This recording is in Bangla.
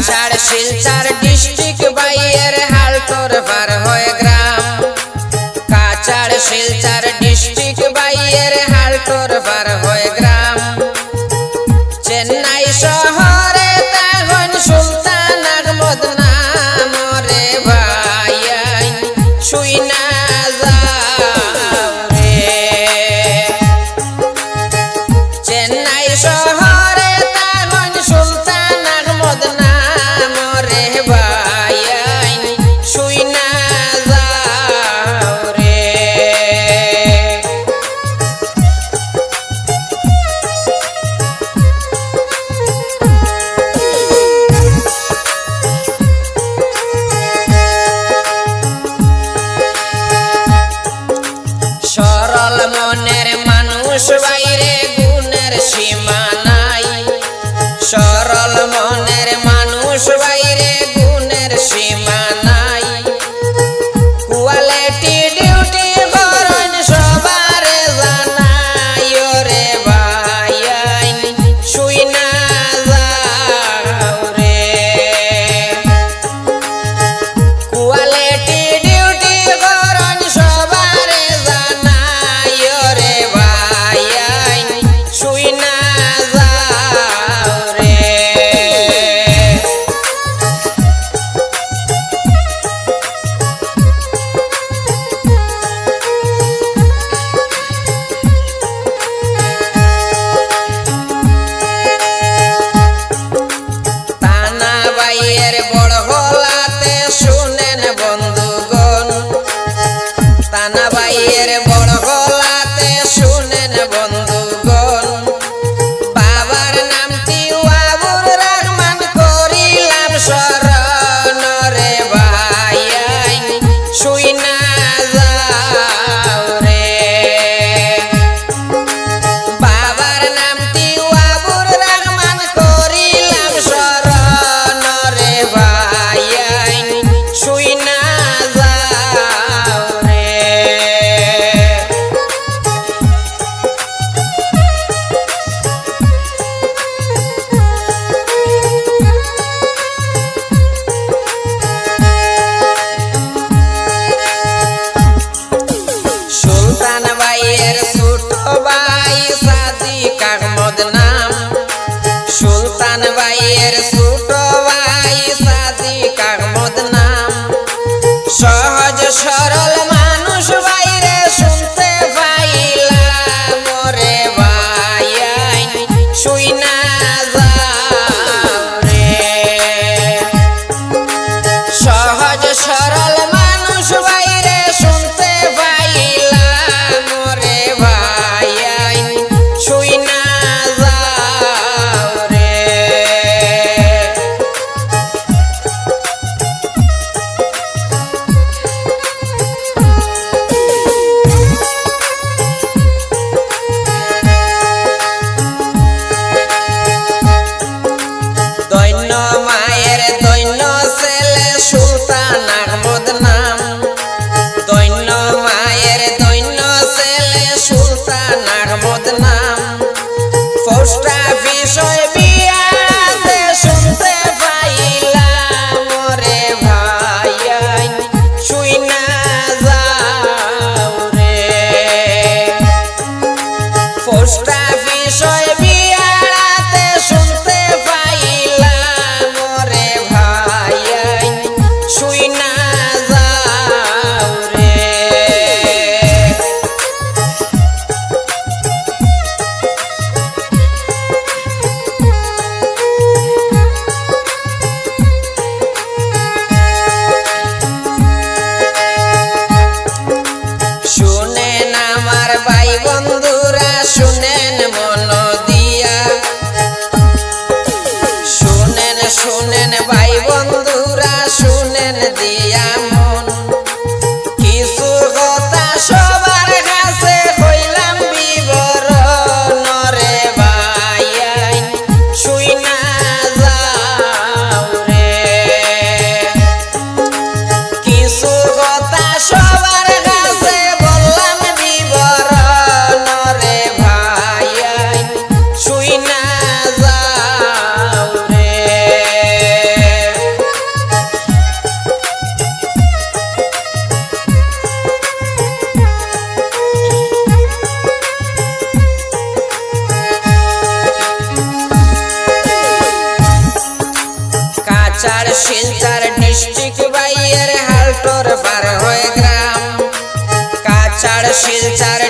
কাছাড় শিলচর ডিস্ট্রিক্ট বাইয়ের হাল তোর পার হয়ে গ্রাম কাছাড় শিলচর ডিস্ট্রিক্ট বাইয়ের হাল তোর পার হয়ে গ্রাম চেন্নাই শহরে তখন সুলতান আহমদ নাম রে ভাই শুই না যাও রে চেন্নাই শহরে তখন সুলতান আহমদ নাম রে ভাই শুই না যাও রে সরল মনের মানুষ বাইরে গুণের সীমা নাই সরল মনের মানুষ বাইরে গুণের সীমা নাই কোয়ালিটি ডিউটি করেন সবার জানাই রে ভাই শুই না যাও রে কোয়ালিটি ডিউটি করেন সবার জানাই রে ভাই শুই না যাও রে তানা বাইয়ের বড় গলাতে শুনেন বন্ধুগণ তানা বাইয়ের বড় গলাতে শুনেন বন্ধুগণ বাবার নামটি ওয়াবুর রহমান করিলাম শরণ রে ভাই শুই না যাও রে বাবার নামটি ওয়াবুর রহমান করিলাম শরণ রে ভাই শুই না যাও রে সুলতান বাইয়ের ছোট ভাই সাদিক আহমদ নাম সুলতান বাইয়ের ছোট ভাই সাদিক আহমদ নাম সহজ সরল মানুষ বাইরে শুনতে পাইলাম রে ভাই শুই না যাও রে সহজ সরল মানুষ বাইরে শুনতে পাইলাম রে ভাই শুই না যাও রে দৈন্য মায়ের দৈন্য ছেলে সুলতান আহমদ নাম দৈন্য মায়ের দৈন্য ছেলে সুলতান আহমদ নাম পোস্ট অফিসে বিয়াতে শুনতে পাইলাম রে ভাই শুই না যাও রে পোস্ট অফিসে বিয়াতে শুনতে পাইলাম রে ভাই শুই না যাও রে শুনেন আমার ভাই বন্ধুরা শুনেন মন দিয়া শুনেন শুনেন ভাই বন্ধুরা শুনেন দিয়া মন কিছু কথা সবার কাছে কইলাম বিবরণ রে ভাই শুই না যাও রে কিছু কথা সবার কাছে বললাম বিবরণ রে ভাই শুই না যাও রে কাছাড় শিলচর ডিস্ট্রিক্ট বাইয়ের হালটোর পার হয়ে গ্রাম কাছাড় শিলচর